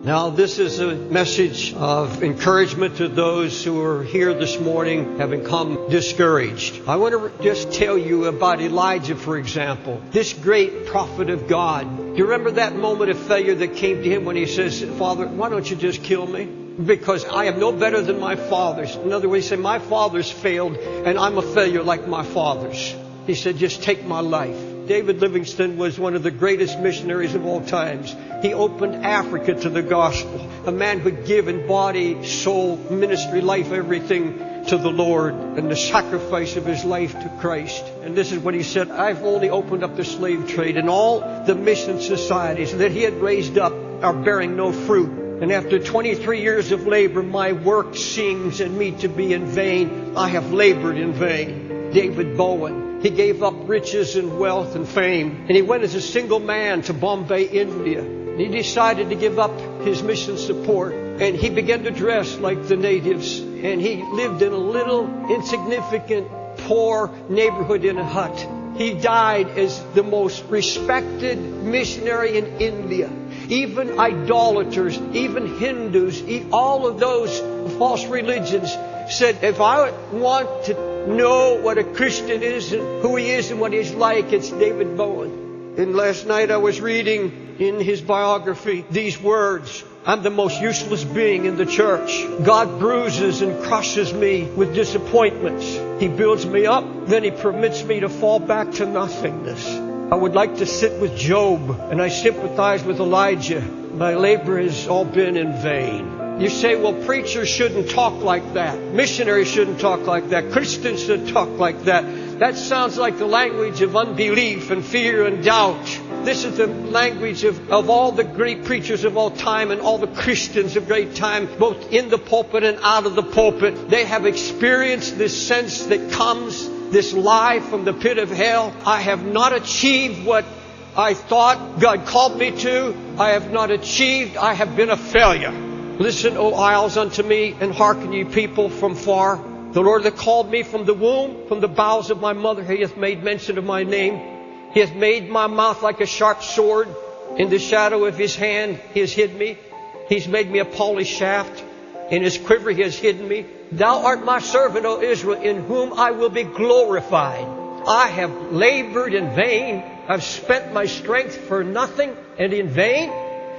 Now, this is a message of encouragement to those who are here this morning having come discouraged. I want to just tell you about Elijah, for example, this great prophet of God. Do you remember that moment of failure that came to him when he says, Father, why don't you just kill me? Because I am no better than my fathers. In other words, he said, my fathers failed and I'm a failure like my fathers. He said, just take my life. David Livingstone was one of the greatest missionaries of all times. He opened Africa to the gospel. A man who had given body, soul, ministry, life, everything to the Lord and the sacrifice of his life to Christ. And this is what he said, I've only opened up the slave trade, and all the mission societies that he had raised up are bearing no fruit. And after 23 years of labor, my work seems in me to be in vain. I have labored in vain. David Bowen. He gave up riches and wealth and fame. And he went as a single man to Bombay, India. He decided to give up his mission support. And he began to dress like the natives. And he lived in a little insignificant, poor neighborhood in a hut. He died as the most respected missionary in India. Even idolaters, even Hindus, all of those false religions said, if I want to know what a Christian is and who he is and what he's like, it's David Bowen. And last night I was reading in his biography these words, I'm the most useless being in the church. God bruises and crushes me with disappointments. He builds me up, then he permits me to fall back to nothingness. I would like to sit with Job, and I sympathize with Elijah. My labor has all been in vain. You say, well, preachers shouldn't talk like that. Missionaries shouldn't talk like that. Christians shouldn't talk like that. That sounds like the language of unbelief and fear and doubt. This is the language of all the great preachers of all time and all the Christians of great time, both in the pulpit and out of the pulpit. They have experienced this sense that comes, this lie from the pit of hell. I have not achieved what I thought God called me to. I have not achieved. I have been a failure. Listen, O isles, unto me, and hearken, ye people from far. The Lord that called me from the womb, from the bowels of my mother, he hath made mention of my name. He hath made my mouth like a sharp sword. In the shadow of his hand he has hid me. He's made me a polished shaft. In his quiver he has hidden me. Thou art my servant, O Israel, in whom I will be glorified. I have labored in vain. I've spent my strength for nothing and in vain.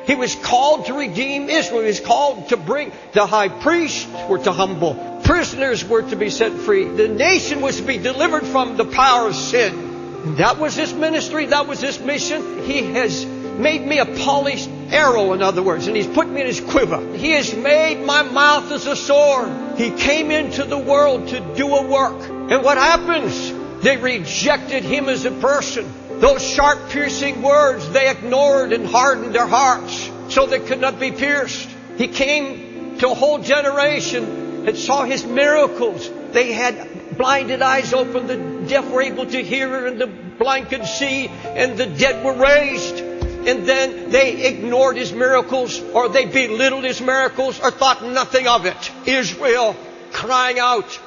He was called to redeem Israel. He was called to bring. The high priests were to humble. Prisoners were to be set free. The nation was to be delivered from the power of sin. And that was his ministry. That was his mission. He has made me a polished arrow, in other words, and he's put me in his quiver. He has made my mouth as a sword. He came into the world to do a work. And what happens? They rejected him as a person. Those sharp, piercing words, they ignored and hardened their hearts so they could not be pierced. He came to a whole generation that saw his miracles. They had blinded eyes open, the deaf were able to hear, and the blind could see, and the dead were raised. And then they ignored his miracles, or they belittled his miracles, or thought nothing of it. Israel crying out,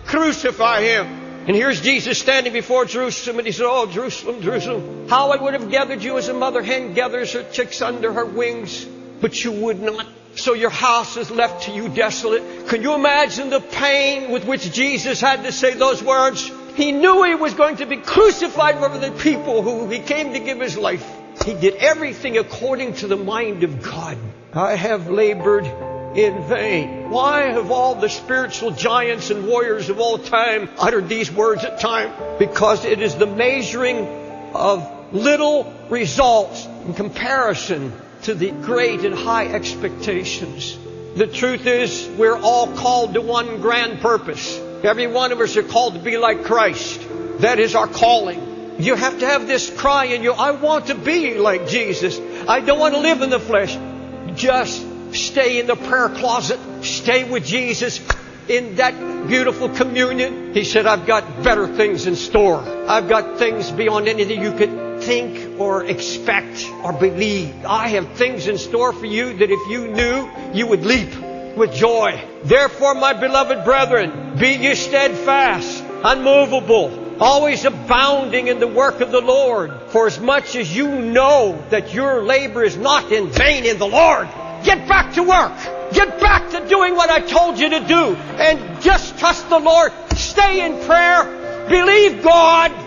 crucify him. And here's Jesus standing before Jerusalem, and he said, oh, Jerusalem, Jerusalem, how I would have gathered you as a mother hen gathers her chicks under her wings, but you would not. So your house is left to you desolate. Can you imagine the pain with which Jesus had to say those words? He knew he was going to be crucified for the people who he came to give his life. He did everything according to the mind of God. I have labored in vain. Why have all the spiritual giants and warriors of all time uttered these words at time? Because it is the measuring of little results in comparison to the great and high expectations. The truth is, we're all called to one grand purpose. Every one of us are called to be like Christ. That is our calling. You have to have this cry in you, I want to be like Jesus. I don't want to live in the flesh. Just stay in the prayer closet. Stay with Jesus in that beautiful communion. He said, I've got better things in store. I've got things beyond anything you could think or expect or believe. I have things in store for you that if you knew, you would leap with joy. Therefore, my beloved brethren, be ye steadfast, unmovable, always abounding in the work of the Lord. For as much as you know that your labor is not in vain in the Lord. get back to work. Get back to doing what I told you to do. And just trust the Lord. Stay in prayer. Believe God.